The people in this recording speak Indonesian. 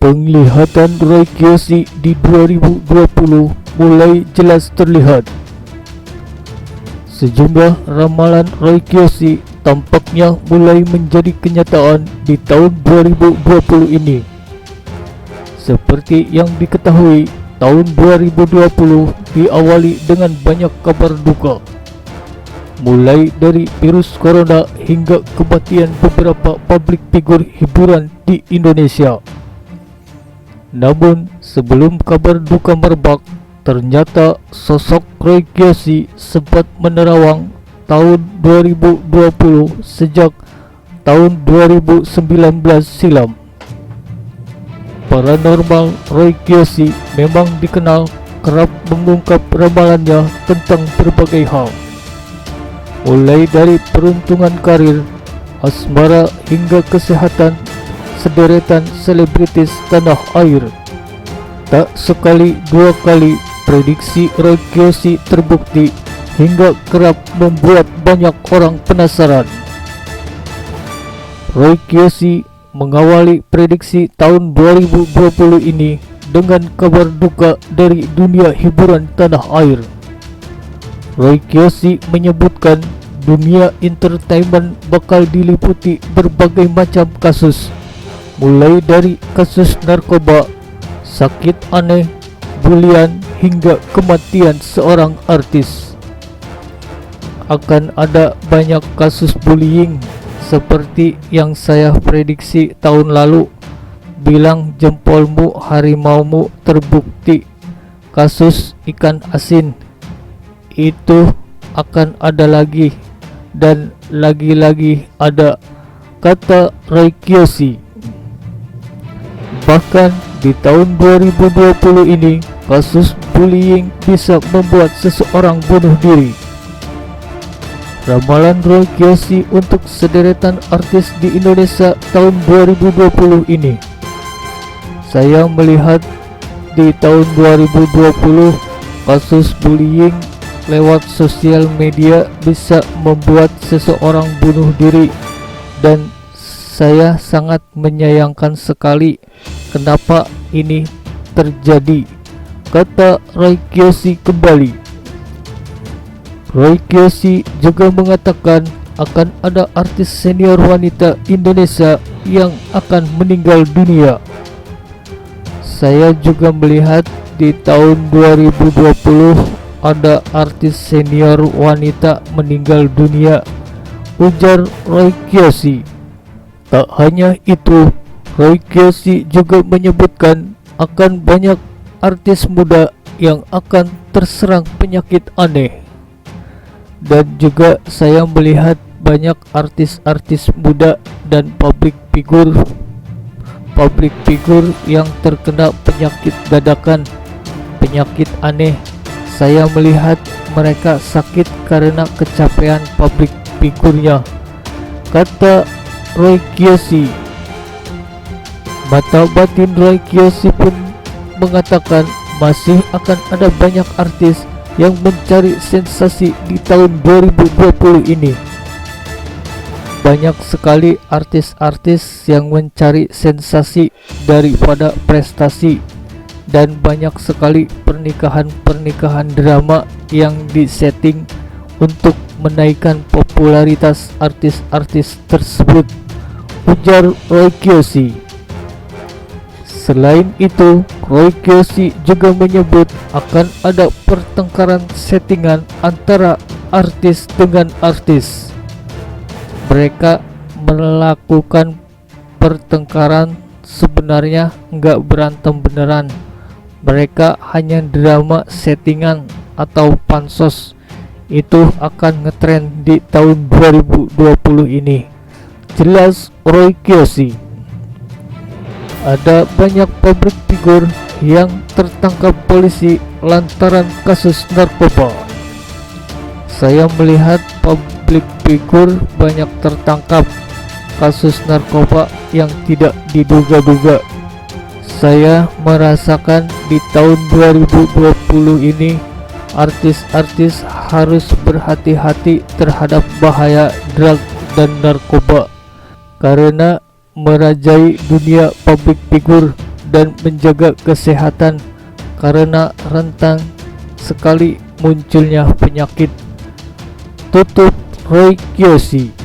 Penglihatan Roy Kiyoshi di 2020 mulai jelas terlihat. Sejumlah ramalan Roy Kiyoshi tampaknya mulai menjadi kenyataan di tahun 2020 ini. Seperti yang diketahui, tahun 2020 diawali dengan banyak kabar duka, mulai dari virus corona hingga kematian beberapa publik figur hiburan di Indonesia. Namun sebelum kabar duka merebak, ternyata sosok Roy Kiyoshi sempat menerawang tahun 2020 sejak tahun 2019 silam. Paranormal Roy Kiyoshi memang dikenal kerap mengungkap ramalannya tentang berbagai hal, mulai dari peruntungan karir, asmara hingga kesehatan sederetan selebritis tanah air. Tak sekali dua kali prediksi Roy Kiyoshi terbukti hingga kerap membuat banyak orang penasaran. Roy Kiyoshi mengawali prediksi tahun 2020 ini dengan kabar duka dari dunia hiburan tanah air. Roy Kiyoshi menyebutkan dunia entertainment bakal diliputi berbagai macam kasus, mulai dari kasus narkoba, sakit aneh, bulian, hingga kematian seorang artis. Akan ada banyak kasus bullying seperti yang saya prediksi tahun lalu, bilang jempolmu harimaumu terbukti. Kasus ikan asin itu akan ada lagi dan lagi-lagi ada, kata Roy Kiyoshi. Bahkan di tahun 2020 ini, kasus bullying bisa membuat seseorang bunuh diri. Ramalan Roy Kiyoshi untuk sederetan artis di Indonesia tahun 2020 ini. Saya melihat di tahun 2020 kasus bullying lewat sosial media bisa membuat seseorang bunuh diri, dan saya sangat menyayangkan sekali kenapa ini terjadi, kata Roy Kiyoshi kembali. Roy Kiyoshi juga mengatakan akan ada artis senior wanita Indonesia yang akan meninggal dunia. Saya juga melihat di tahun 2020 ada artis senior wanita meninggal dunia, ujar Roy Kiyoshi. Tak hanya itu, Roy Kiyoshi juga menyebutkan akan banyak artis muda yang akan terserang penyakit aneh. Dan juga saya melihat banyak artis-artis muda dan publik figur yang terkena penyakit dadakan, penyakit aneh. Saya melihat mereka sakit karena kecapean publik figurnya, kata Roy Kiyoshi. Mata batin Roy Kiyoshi pun mengatakan masih akan ada banyak artis yang mencari sensasi di tahun 2020 ini. Banyak sekali artis-artis yang mencari sensasi daripada prestasi, dan banyak sekali pernikahan-pernikahan drama yang disetting untuk menaikkan popularitas artis-artis tersebut, ujar Roy Kiyoshi. Selain itu, Roy Kiyoshi juga menyebut akan ada pertengkaran settingan antara artis dengan artis. Mereka melakukan pertengkaran, sebenarnya nggak berantem beneran. Mereka hanya drama settingan atau pansos. Itu akan ngetrend di tahun 2020 ini, jelas Roy Kiyoshi. Ada banyak publik figur yang tertangkap polisi lantaran kasus narkoba. Saya melihat publik figur banyak tertangkap kasus narkoba yang tidak diduga-duga. Saya merasakan di tahun 2020 ini artis-artis harus berhati-hati terhadap bahaya drug dan narkoba, karena merajai dunia public figure dan menjaga kesehatan karena rentan sekali munculnya penyakit. Tutup Roy Kiyoshi.